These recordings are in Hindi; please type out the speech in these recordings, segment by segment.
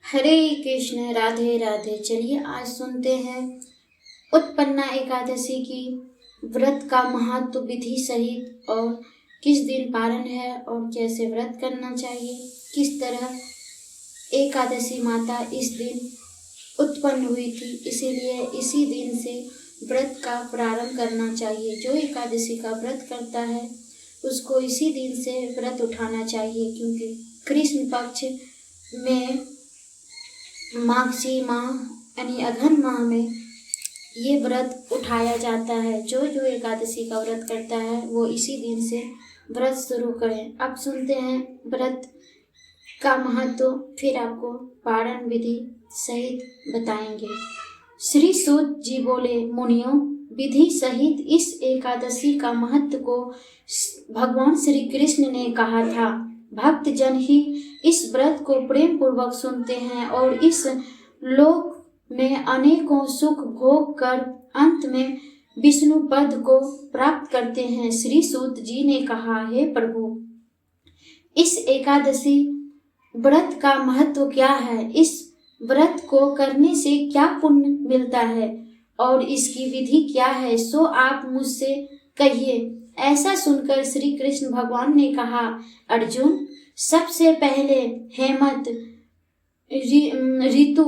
हरे कृष्ण राधे राधे। चलिए आज सुनते हैं उत्पन्ना एकादशी की व्रत का महत्व विधि सहित और किस दिन पारण है और कैसे व्रत करना चाहिए, किस तरह एकादशी माता इस दिन उत्पन्न हुई थी, इसीलिए इसी दिन से व्रत का प्रारंभ करना चाहिए। जो एकादशी का व्रत करता है उसको इसी दिन से व्रत उठाना चाहिए, क्योंकि कृष्ण पक्ष में माघशी माह यानी अघन माह में ये व्रत उठाया जाता है। जो जो एकादशी का व्रत करता है वो इसी दिन से व्रत शुरू करें। अब सुनते हैं व्रत का महत्व, फिर आपको पारण विधि सहित बताएंगे। श्री सूत जी बोले, मुनियों, विधि सहित इस एकादशी का महत्व को भगवान श्री कृष्ण ने कहा था। भक्त जन ही इस व्रत को प्रेम पूर्वक सुनते हैं और इस लोक में अनेकों सुख भोग कर अंत में विष्णु पद को प्राप्त करते हैं। श्री सूत जी ने कहा, हे प्रभु, इस एकादशी व्रत का महत्व क्या है? इस व्रत को करने से क्या पुण्य मिलता है और इसकी विधि क्या है, सो आप मुझसे कहिए। ऐसा सुनकर श्री कृष्ण भगवान ने कहा, अर्जुन, सबसे पहले हेमंत ऋतु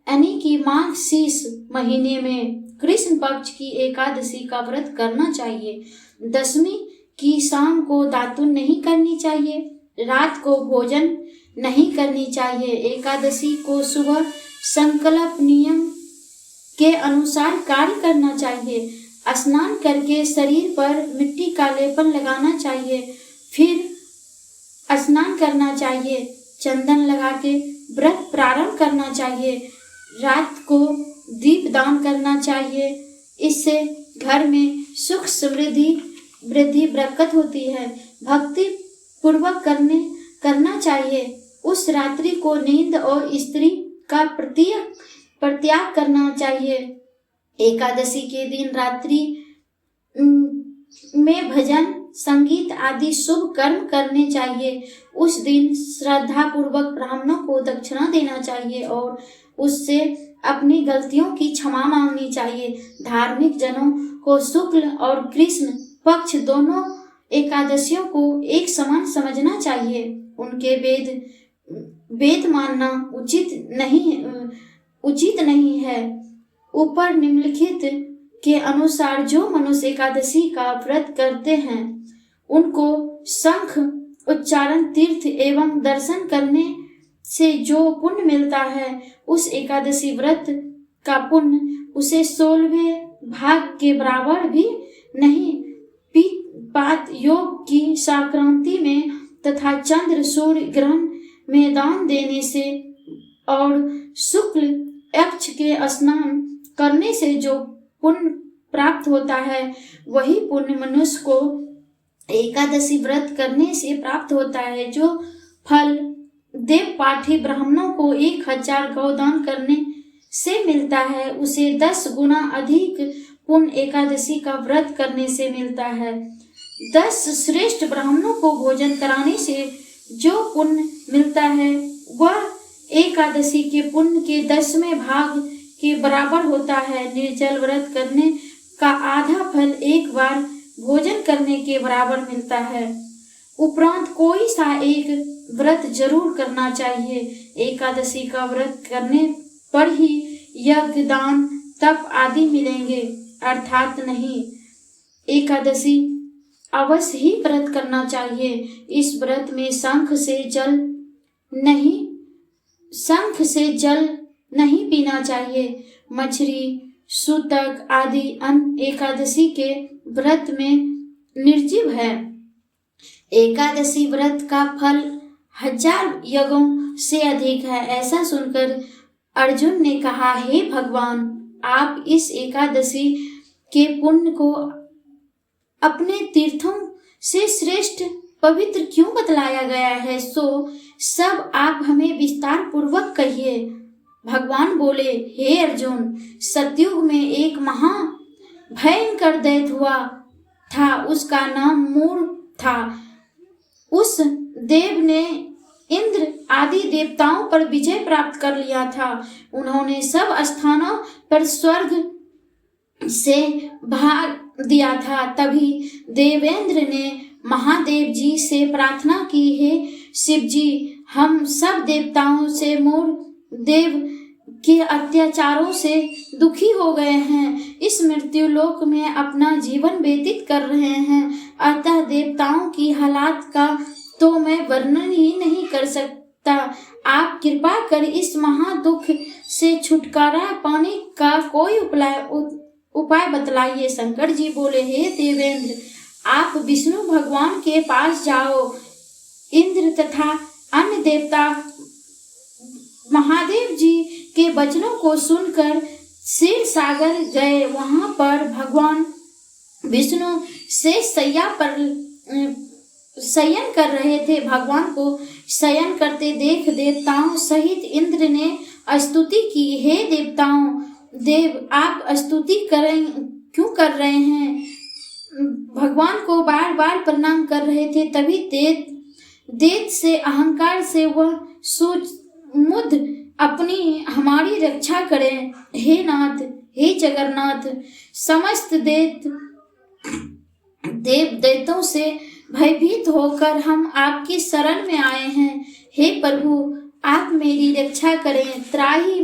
यानी कि माघ शीष महीने में कृष्ण पक्ष की एकादशी का व्रत करना चाहिए। दशमी की शाम को दातुन नहीं करनी चाहिए, रात को भोजन नहीं करनी चाहिए। एकादशी को सुबह संकल्प नियम के अनुसार कार्य करना चाहिए। स्नान करके शरीर पर मिट्टी का लेपन लगाना चाहिए, फिर स्नान करना चाहिए। चंदन लगा के व्रत प्रारंभ करना चाहिए। रात को दीप दान करना चाहिए, इससे घर में सुख समृद्धि वृद्धि बरकत होती है। भक्ति पूर्वक करना चाहिए। उस रात्रि को नींद और स्त्री का परित्याग करना चाहिए। एकादशी के दिन रात्रि में भजन संगीत आदि शुभ कर्म करने चाहिए। उस दिन श्रद्धा पूर्वक ब्राह्मणों को दक्षिणा देना चाहिए और उससे अपनी गलतियों की क्षमा मांगनी चाहिए। धार्मिक जनों को शुक्ल और कृष्ण पक्ष दोनों एकादशियों को एक समान समझना चाहिए। उनके वेद मानना उचित नहीं है। ऊपर निम्नलिखित के अनुसार जो मनुष्य एकादशी का व्रत करते हैं उनको शंख उच्चारण, तीर्थ एवं दर्शन करने से जो पुण्य मिलता है, उस एकादशी व्रत का पुण्य उसे 16वें भाग के बराबर भी नहीं। पात योग की संक्रांति में तथा चंद्र सूर्य ग्रहण में दान देने से और शुक्ल पक्ष के स्नान करने से जो पुण्य प्राप्त होता है, वही पुण्य मनुष्य को एकादशी व्रत करने से प्राप्त होता है। जो फल देव पाठी ब्राह्मणों को 1000 गौदान करने से मिलता है, उसे 10 गुना अधिक पुण्य एकादशी का व्रत करने से मिलता है। 10 श्रेष्ठ ब्राह्मणों को भोजन कराने से जो पुण्य मिलता है, वह एकादशी के पुण्य के 10वें भाग के बराबर होता है। निर्जल व्रत करने का आधा फल एक बार भोजन करने के बराबर मिलता है। उपरांत कोई सा एक व्रत जरूर करना चाहिए। एकादशी का व्रत करने पर ही यज्ञ, दान, तप आदि मिलेंगे, अर्थात नहीं। एकादशी अवश्य ही व्रत करना चाहिए। इस व्रत में शंख से जल नहीं पीना चाहिए। मछली, सूतक आदि अन्न एकादशी के व्रत में निर्जीव है। एकादशी व्रत का फल 1000 यज्ञों से अधिक है। ऐसा सुनकर अर्जुन ने कहा, हे भगवान, आप इस एकादशी के पुण्य को अपने तीर्थों से श्रेष्ठ पवित्र क्यों बतलाया गया है, सो सब आप हमें विस्तार पूर्वक कहिए। भगवान बोले, हे अर्जुन, सतयुग में एक महा भयंकर दैत्य हुआ था, उसका नाम मूर था। उस देव ने इंद्र आदि देवताओं पर विजय प्राप्त कर लिया था। उन्होंने सब स्थानों पर स्वर्ग से भाग दिया था। तभी देवेंद्र ने महादेव जी से प्रार्थना की, हे शिव जी, हम सब देवताओं से मोर देव के अत्याचारों से दुखी हो गए हैं, इस मृत्यु लोक में अपना जीवन व्यतीत कर रहे हैं। अतः देवताओं की हालात का तो मैं वर्णन ही नहीं कर सकता। आप कृपा कर इस महादुख से छुटकारा पाने का कोई उपाय बतलाइए। शंकर जी बोले, हे देवेंद्र, आप विष्णु भगवान के पास जाओ। इंद्र तथा अन्य देवता महादेव जी के वचनों को सुनकर क्षीर सागर गए। वहां पर भगवान विष्णु शेष शैया पर शयन कर रहे थे। भगवान को शयन करते देख देवताओं सहित इंद्र ने स्तुति की, हे देवताओं, देव आप स्तुति क्यों कर रहे हैं? भगवान को बार बार प्रणाम कर रहे थे। तभी देत से अहंकार से वह मुद अपनी हमारी रक्षा करें। हे नाथ, हे जगन्नाथ, समस्त दैत्यों से भयभीत होकर हम आपकी शरण में आए हैं। हे प्रभु, आप मेरी रक्षा करें। त्राही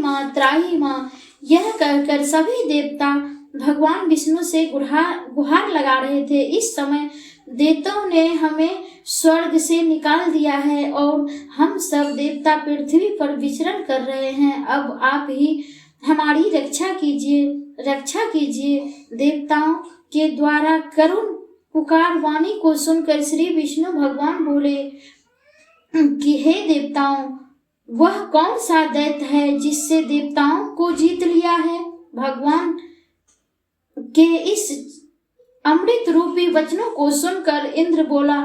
माँ, यह कहकर सभी देवता भगवान विष्णु से गुहार लगा रहे थे। इस समय देवताओं ने हमें स्वर्ग से निकाल दिया है और हम सब देवता पृथ्वी पर विचरण कर रहे हैं। अब आप ही हमारी रक्षा कीजिए। देवताओं के द्वारा करुण पुकार वाणी को सुनकर श्री विष्णु भगवान बोले कि हे देवताओं, वह कौन सा दैत्य है जिससे देवताओं को जीत लिया है? भगवान के इस अमृत रूपी वचनों को सुनकर इंद्र बोला,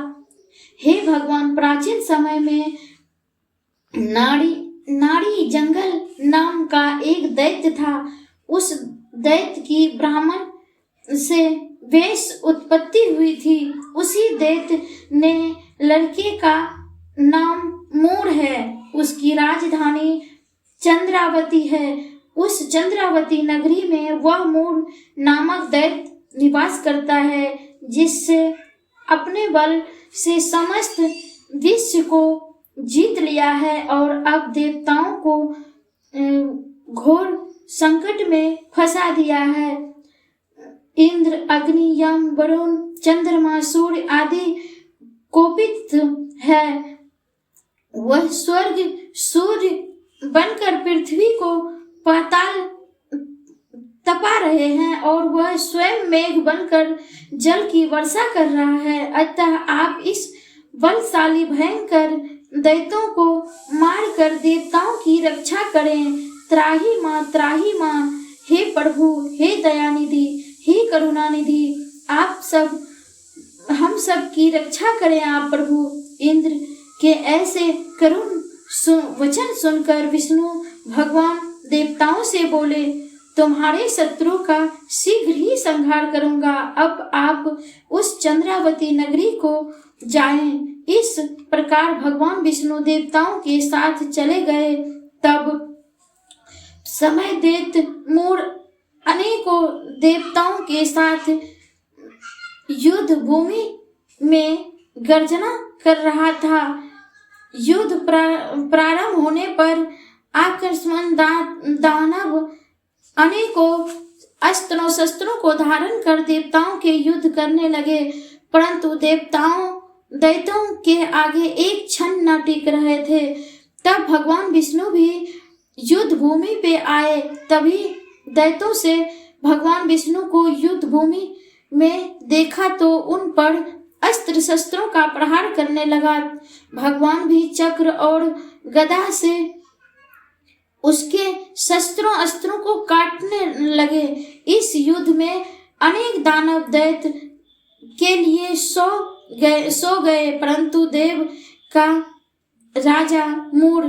हे भगवान, प्राचीन समय में नाड़ी जंगल नाम का एक दैत्य था। उस दैत्य की ब्राह्मण से वेश उत्पत्ति हुई थी। उसी दैत्य ने लड़के का नाम मूढ़ है। उसकी राजधानी चंद्रावती है। उस चंद्रावती नगरी में वह मूढ़ नामक दैत्य निवास करता है, जिससे अपने बल से समस्त विश्व को जीत लिया है और अब देवताओं को घोर संकट में फंसा दिया है। इंद्र, अग्नि, यम, वरुण, चंद्रमा, सूर्य आदि कोपित है। वह स्वर्ग सूर्य बनकर पृथ्वी को पाताल तपा रहे हैं और वह स्वयं मेघ बनकर जल की वर्षा कर रहा है। अतः आप इस बलशाली भयंकर दैत्यों को मारकर देवताओं की रक्षा करें। त्राही माँ, हे प्रभु, हे दयानिधि, हे करुणानिधि, हम सब की रक्षा करें आप प्रभु। इंद्र के ऐसे करुण वचन सुनकर विष्णु भगवान देवताओं से बोले, तुम्हारे शत्रु का शीघ्र ही संहार करूंगा। अब आप उस चंद्रावती नगरी को जाएं। इस प्रकार भगवान विष्णु देवताओं के साथ चले गए। तब समय दैत्य मूढ़ अनेकों देवताओं के साथ युद्ध भूमि में गर्जना कर रहा था। युद्ध प्रारंभ होने पर आकर्षण दानव अनेकों अस्त्रों शस्त्रों को धारण कर देवताओं के युद्ध करने लगे, परंतु दैत्यों के आगे एक क्षण न टिक रहे थे। तब भगवान विष्णु भी युद्ध भूमि पे आए। तभी दैत्यों से भगवान विष्णु को युद्ध भूमि में देखा तो उन पर अस्त्र शस्त्रों का प्रहार करने लगा। भगवान भी चक्र और गदा से उसके शस्त्रों अस्त्रों को काटने लगे। इस युद्ध में अनेक दानव दैत्य के लिए सो गए, परंतु देव का राजा मूढ़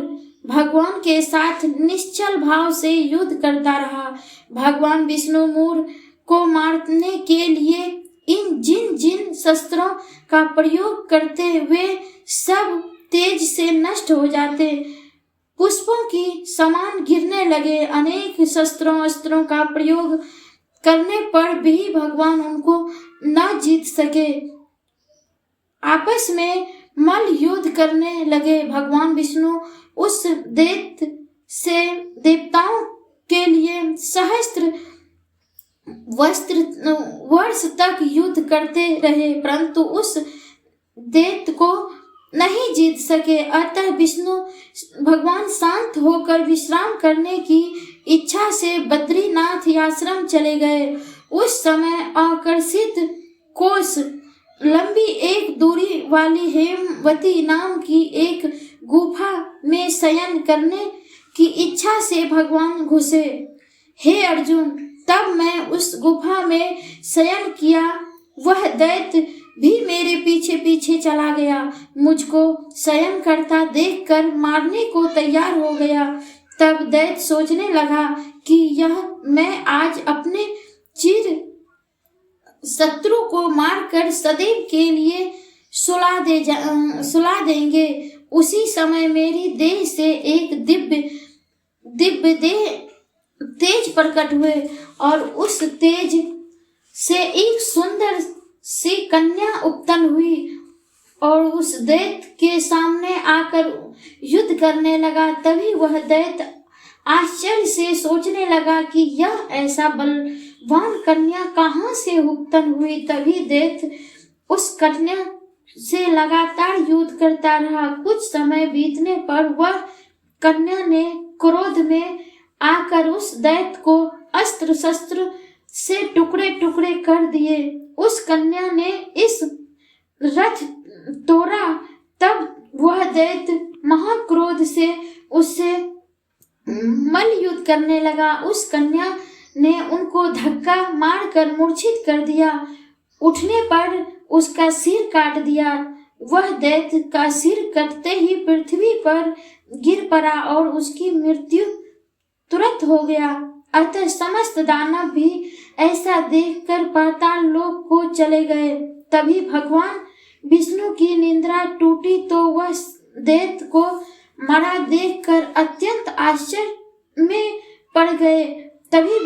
भगवान के साथ निश्चल भाव से युद्ध करता रहा। भगवान विष्णु मूढ़ को मारने के लिए जिन शस्त्रों का प्रयोग करते वे सब तेज से नष्ट हो जाते, पुष्पों की समान गिरने लगे। अनेक शस्त्रों अस्त्रों का प्रयोग करने पर भी भगवान उनको न जीत सके। आपस में मल युद्ध करने लगे। भगवान विष्णु उस दैत्य से देवताओं के लिए सहस्त्र वर्ष तक युद्ध करते रहे, परंतु उस दैत्य को नहीं जीत सके। अतः विष्णु भगवान शांत होकर विश्राम करने की इच्छा से बद्रीनाथ आश्रम चले गए। उस समय आकर्षित कोस लंबी एक दूरी वाली हेमवती नाम की एक गुफा में शयन करने की इच्छा से भगवान घुसे। हे अर्जुन, तब मैं उस गुफा में शयन किया, वह दैत्य भी मेरे पीछे पीछे चला गया। मुझको शयन करता देखकर मारने को तैयार हो गया। तब दैत्य सोचने लगा कि यह मैं आज अपने चिर शत्रु को मारकर सदैव के लिए सुला देंगे। उसी समय मेरी देह से एक दिव्य तेज प्रकट हुए और उस तेज से एक सुंदर सी कन्या उत्पन्न हुई और उस दैत्य के सामने आकर युद्ध करने लगा। तभी वह दैत्य आश्चर्य से सोचने लगा कि यह ऐसा बलवान कन्या कहाँ से उत्पन्न हुई। तभी दैत्य उस कन्या से लगातार युद्ध करता रहा। कुछ समय बीतने पर वह कन्या ने क्रोध में आकर उस दैत्य को अस्त्र शस्त्र से टुकड़े टुकड़े कर दिए। उस कन्या ने इस रथ तोड़ा। तब वह दैत्य महाक्रोध से उससे मल युद्ध करने लगा। उस कन्या ने उनको धक्का मारकर मूर्छित कर दिया। उठने पर उसका सिर काट दिया। वह दैत्य का सिर कटते ही पृथ्वी पर गिर पड़ा और उसकी मृत्यु तुरंत हो गया। अतः समस्त दानव भी ऐसा देखकर पाताल लोक को चले गए। तभी भगवान विष्णु की निद्रा टूटी तो वह दैत्य को मरा देखकर अत्यंत आश्चर्य में पड़ गए। तभी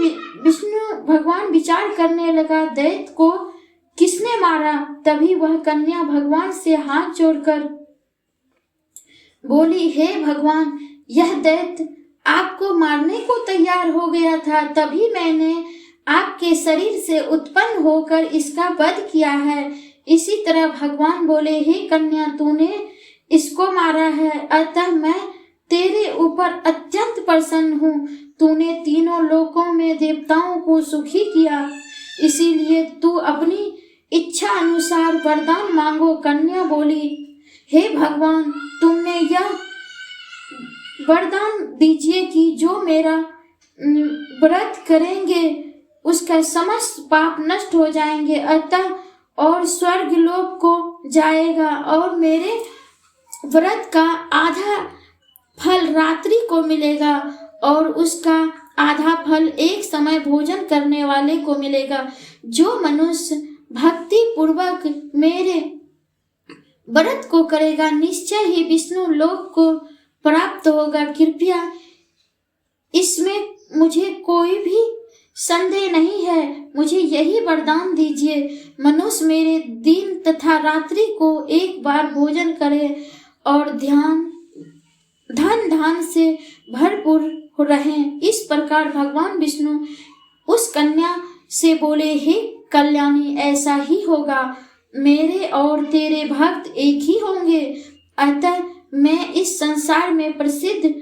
विष्णु भगवान विचार करने लगा, दैत्य को किसने मारा। तभी वह कन्या भगवान से हाथ जोड़कर बोली, हे भगवान, यह दैत्य आपको मारने को तैयार हो गया था, तभी मैंने आपके शरीर से उत्पन्न होकर इसका वध किया है। इसी तरह भगवान बोले, हे कन्या, तूने इसको मारा है, अतः मैं तेरे ऊपर अत्यंत प्रसन्न हूँ। तूने तीनों लोकों में देवताओं को सुखी किया, इसीलिए तू अपनी इच्छा अनुसार वरदान मांगो। कन्या बोली, हे भगवान, तुमने यह वरदान दीजिए कि जो मेरा व्रत करेंगे उसका समस्त पाप नष्ट हो जाएंगे, अतः और स्वर्ग लोक को जाएगा और मेरे व्रत का आधा फल रात्रि को मिलेगा और उसका आधा फल एक समय भोजन करने वाले को मिलेगा। जो मनुष्य भक्ति पूर्वक मेरे व्रत को करेगा, निश्चय ही विष्णु लोक को प्राप्त होगा। कृपया इसमें मुझे कोई भी संदेह नहीं है, मुझे यही वरदान दीजिए। मनुष्य मेरे दिन तथा रात्रि को एक बार भोजन करे और धन धान से भरपूर रहें। इस प्रकार भगवान विष्णु उस कन्या से बोले, हे कल्याणी, ऐसा ही होगा, मेरे और तेरे भक्त एक ही होंगे, अतः मैं इस संसार में प्रसिद्ध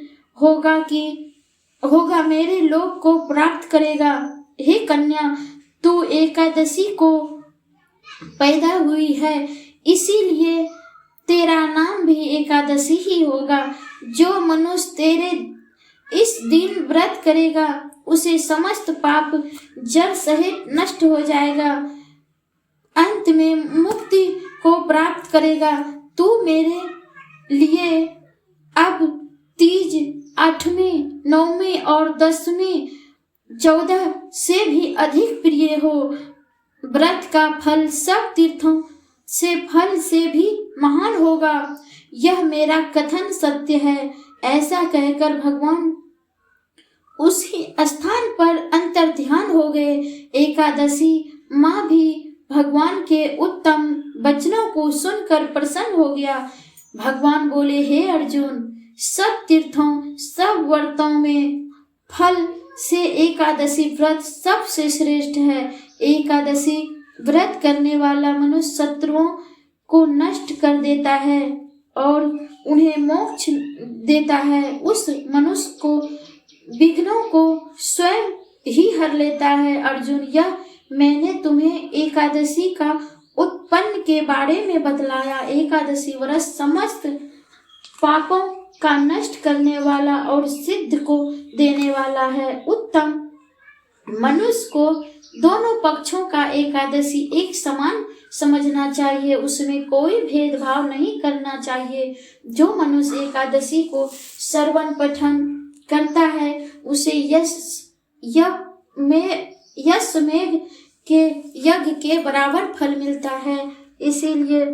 होगा मेरे लोक को प्राप्त करेगा। हे कन्या, तू एकादशी को पैदा हुई है, इसीलिए तेरा नाम भी एकादशी ही होगा। जो मनुष्य तेरे इस दिन व्रत करेगा उसे समस्त पाप जल सहित नष्ट हो जाएगा, अंत में मुक्ति को प्राप्त करेगा। तू मेरे लिए अब तीज, 8वीं, 9वीं और 10वीं 14 से भी अधिक प्रिय हो। व्रत का फल सब तीर्थों से फल से भी महान होगा। यह मेरा कथन सत्य है। ऐसा कहकर भगवान उसी स्थान पर अंतर्ध्यान हो गए। एकादशी माँ भी भगवान के उत्तम वचनों को सुनकर प्रसन्न हो गया। भगवान बोले, हे अर्जुन, सब तीर्थों सब व्रतों में फल से एकादशी व्रत सबसे श्रेष्ठ है। एकादशी व्रत करने वाला मनुष्य शत्रुओं को नष्ट कर देता है और उन्हें मोक्ष देता है। उस मनुष्य को विघ्नों को स्वयं ही हर लेता है। अर्जुन, यह मैंने तुम्हें एकादशी का उत्पन्न के बारे में बतलाया। एकादशी व्रत समस्त पापों का नष्ट करने वाला और सिद्ध को देने वाला है। उत्तम मनुष्य को दोनों पक्षों का एकादशी एक समान समझना चाहिए, उसमें कोई भेदभाव नहीं करना चाहिए। जो मनुष्य एकादशी को श्रवण पठन करता है उसे यज्ञ के बराबर फल मिलता है। इसीलिए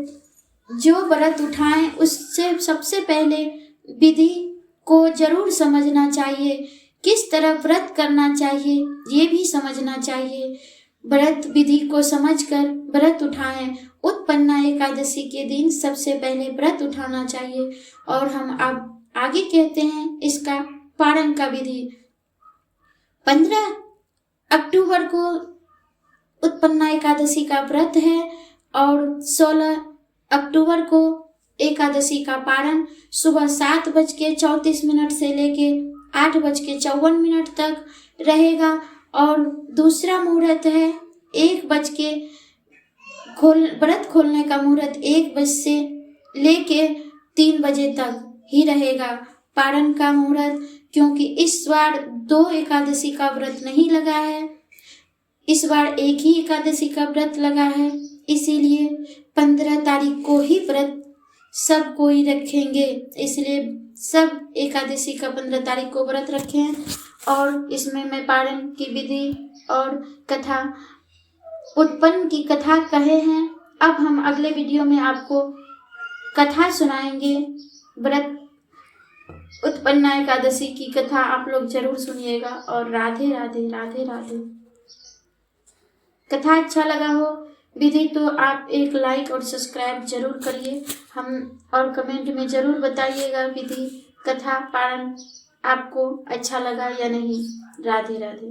जो व्रत उठाएं उससे सबसे पहले विधि को जरूर समझना चाहिए। किस तरह व्रत करना चाहिए ये भी समझना चाहिए। व्रत विधि को समझकर व्रत उठाएं। उत्पन्ना एकादशी के दिन सबसे पहले व्रत उठाना चाहिए। और हम अब आगे कहते हैं इसका पारण का विधि। 15 अक्टूबर को उत्पन्ना एकादशी का व्रत है और 16 अक्टूबर को एकादशी का पारण सुबह 7:34 से लेके 8:54 तक रहेगा। और दूसरा मुहूर्त है व्रत खोलने का मुहूर्त 1 बजे से लेके 3 बजे तक ही रहेगा। पारण का मुहूर्त, क्योंकि इस बार 2 एकादशी का व्रत नहीं लगा है, इस बार एक ही एकादशी का व्रत लगा है, इसीलिए 15 तारीख को ही व्रत सब कोई रखेंगे। इसलिए सब एकादशी का 15 तारीख को व्रत रखें। और इसमें मैं पारण की विधि और कथा उत्पन्न की कथा कहे हैं। अब हम अगले वीडियो में आपको कथा सुनाएंगे। व्रत उत्पन्ना एकादशी की कथा आप लोग जरूर सुनिएगा। और राधे राधे राधे राधे। कथा अच्छा लगा हो विधि तो आप एक लाइक और सब्सक्राइब जरूर करिए। हम और कमेंट में जरूर बताइएगा विधि कथा पारण आपको अच्छा लगा या नहीं। राधे राधे।